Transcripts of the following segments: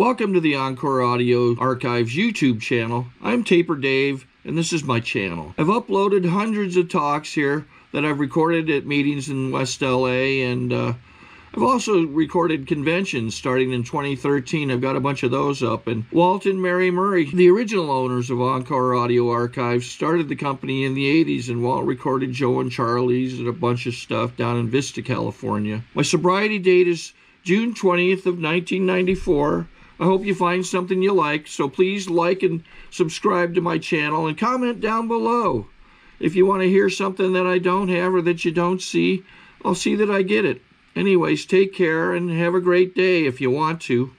Welcome to the Encore Audio Archives YouTube channel. I'm Taper Dave, and this is my channel. I've uploaded hundreds of talks here that I've recorded at meetings in West LA, and I've also recorded conventions starting in 2013. I've got a bunch of those up. And Walt and Mary Murray, the original owners of Encore Audio Archives, started the company in the 80s, and Walt recorded Joe and Charlie's and a bunch of stuff down in Vista, California. My sobriety date is June 20th of 1994. I hope you find something you like, so please like and subscribe to my channel and comment down below. If you want to hear something that I don't have or that you don't see, I'll see that I get it. Anyways, take care and have a great day if you want to.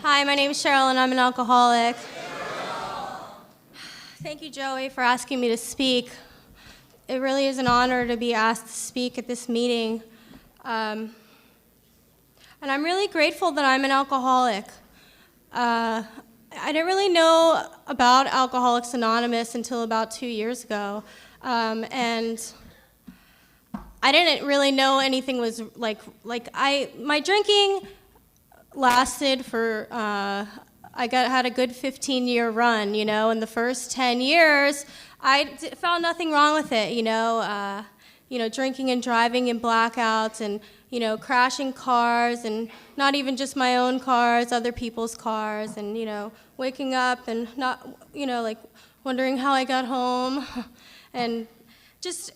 Hi, my name is Sheryl and I'm an alcoholic. Thank you, Joey, for asking me to speak. It really is an honor to be asked to speak at this meeting. And I'm really grateful that I'm an alcoholic. I didn't really know about Alcoholics Anonymous until about 2 years ago. And I didn't really know anything was my drinking lasted for, had a good 15-year run, you know. In the first 10 years, I found nothing wrong with it, drinking and driving in blackouts and, crashing cars, and not even just my own cars, other people's cars, and, waking up and not, wondering how I got home, and just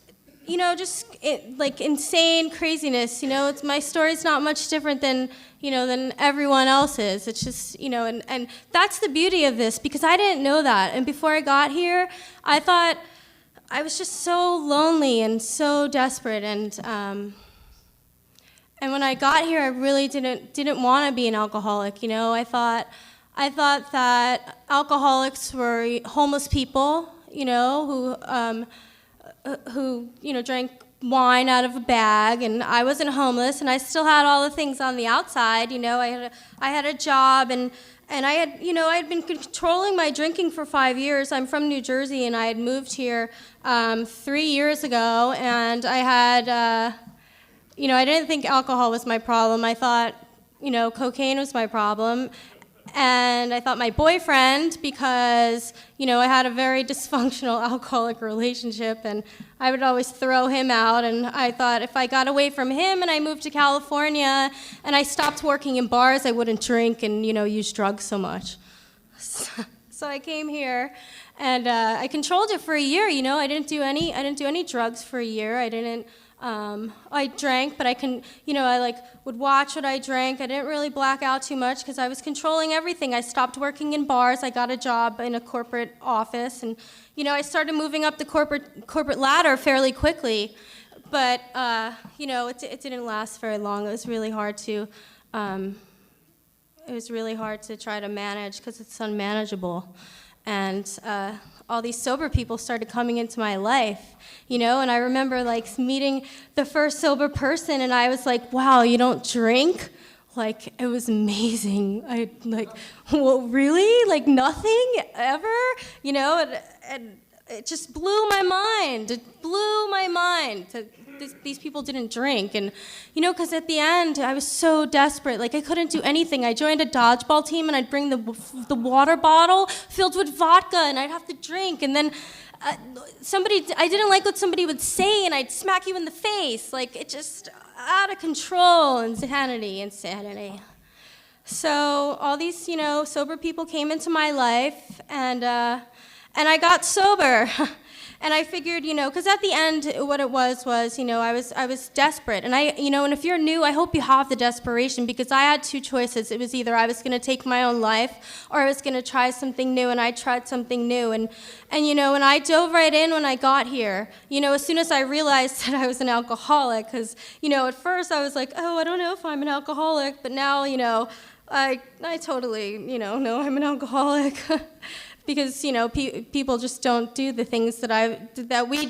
insane craziness, It's my story's not much different than, than everyone else's. It's just, and that's the beauty of this, because I didn't know that. And before I got here, I thought I was just so lonely and so desperate, and when I got here, I really didn't want to be an alcoholic. I thought that alcoholics were homeless people, who drank wine out of a bag, and I wasn't homeless, and I still had all the things on the outside. I had a job, and I had been controlling my drinking for 5 years. I'm from New Jersey, and I had moved here 3 years ago, and I had, I didn't think alcohol was my problem. I thought, cocaine was my problem. And I thought my boyfriend, because, I had a very dysfunctional alcoholic relationship, and I would always throw him out, and I thought if I got away from him and I moved to California and I stopped working in bars, I wouldn't drink and, use drugs so much. So I came here, and I controlled it for a year, I didn't do any drugs for a year. I drank, but I would watch what I drank. I didn't really black out too much because I was controlling everything. I stopped working in bars. I got a job in a corporate office, and I started moving up the corporate ladder fairly quickly. But it didn't last very long. It was really hard to try to manage because it's unmanageable, and all these sober people started coming into my life, and I remember meeting the first sober person, and I was like, wow, you don't drink? It was amazing. Well, really? Nothing ever? And it just blew my mind. It blew my mind. These people didn't drink, and because at the end I was so desperate, I couldn't do anything. I joined a dodgeball team, and I'd bring the water bottle filled with vodka, and I'd have to drink, and then I didn't like what somebody would say, and I'd smack you in the face. It just out of control. Insanity. So all these sober people came into my life, and I got sober. And I figured, because at the end, what it was, I was desperate. And and if you're new, I hope you have the desperation, because I had two choices. It was either I was going to take my own life, or I was going to try something new, and I tried something new. And I dove right in when I got here, as soon as I realized that I was an alcoholic, because, at first I was like, oh, I don't know if I'm an alcoholic, but now, I totally, know I'm an alcoholic. Because people just don't do the things that we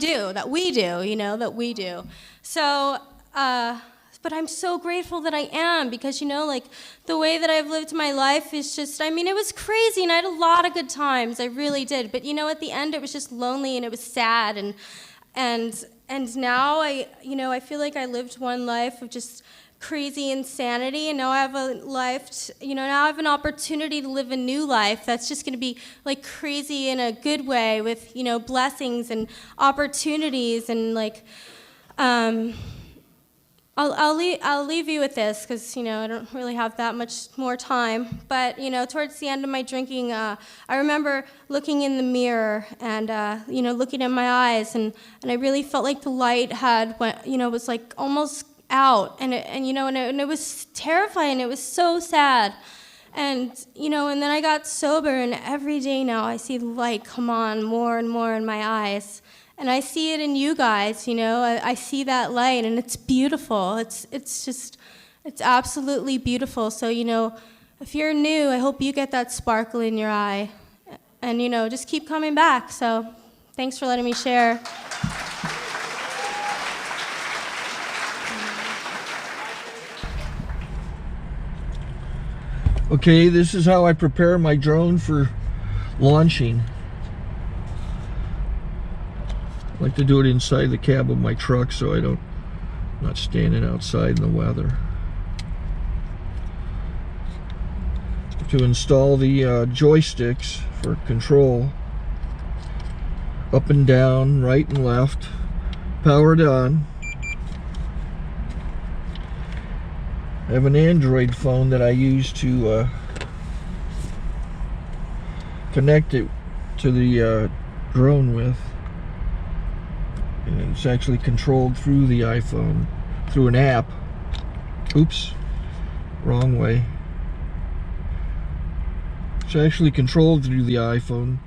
do. So, but I'm so grateful that I am, because the way that I've lived my life is just, it was crazy, and I had a lot of good times. I really did. But at the end, it was just lonely, and it was sad, and now I feel like I lived one life of just crazy insanity, and now I have a life, now I have an opportunity to live a new life that's just going to be like crazy in a good way with, blessings and opportunities, and like, I'll leave you with this because, I don't really have that much more time. But, towards the end of my drinking, I remember looking in the mirror and, looking at my eyes, and I really felt like the light was like almost out, and it was terrifying. It was so sad. And, and then I got sober, and every day now I see the light come on more and more in my eyes. And I see it in you guys, I see that light, and it's beautiful. It's absolutely beautiful. So, if you're new, I hope you get that sparkle in your eye. And, just keep coming back. So, thanks for letting me share. Okay, this is how I prepare my drone for launching. I like to do it inside the cab of my truck so I'm not standing outside in the weather. To install the joysticks for control, up and down, right and left, powered on. I have an Android phone that I use to connect it to the drone with. And it's actually controlled through the iPhone, through an app. Oops, wrong way. It's actually controlled through the iPhone,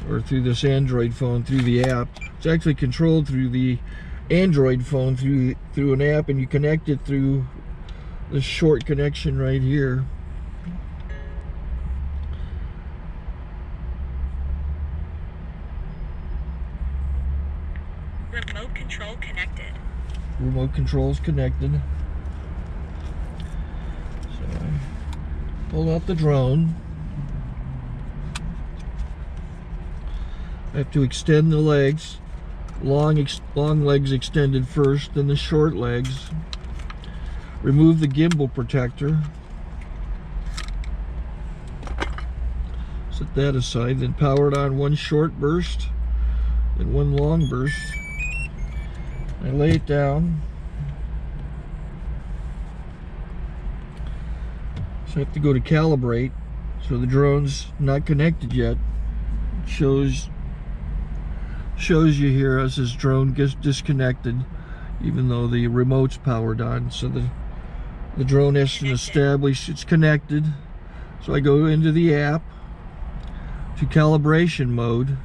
or through this Android phone, through the app. It's actually controlled through the Android phone, through an app, and you connect it through this short connection right here. Remote control connected. Remote control's connected. So I pull out the drone. I have to extend the legs. Long legs extended first, then the short legs. Remove the gimbal protector. Set that aside, then power it on one short burst and one long burst. I lay it down. So I have to go to calibrate. So the drone's not connected yet. It shows you here as this drone gets disconnected, even though the remote's powered on. So the drone has to establish it's connected. So I go into the app to calibration mode.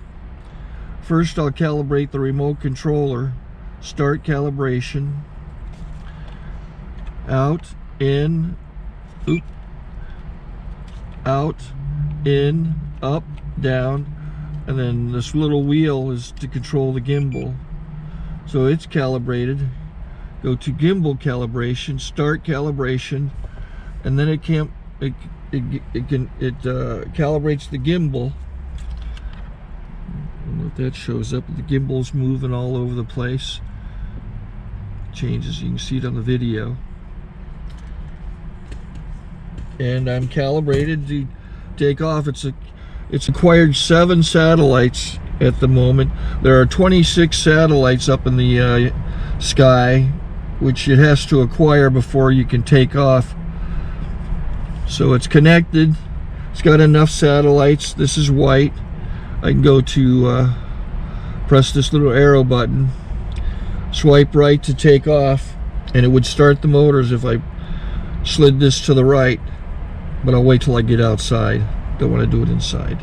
First I'll calibrate the remote controller. Start calibration. Out, in, out, in, up, down, and then this little wheel is to control the gimbal. So it's calibrated. Go to gimbal calibration, start calibration, and then it calibrates the gimbal. I don't know if that shows up. The gimbal's moving all over the place. Changes, you can see it on the video. And I'm calibrated to take off. It's acquired 7 satellites at the moment. There are 26 satellites up in the sky, which it has to acquire before you can take off. So it's connected. It's got enough satellites. This is white. I can go to press this little arrow button, swipe right to take off, and it would start the motors if I slid this to the right. But I'll wait till I get outside. Don't want to do it inside.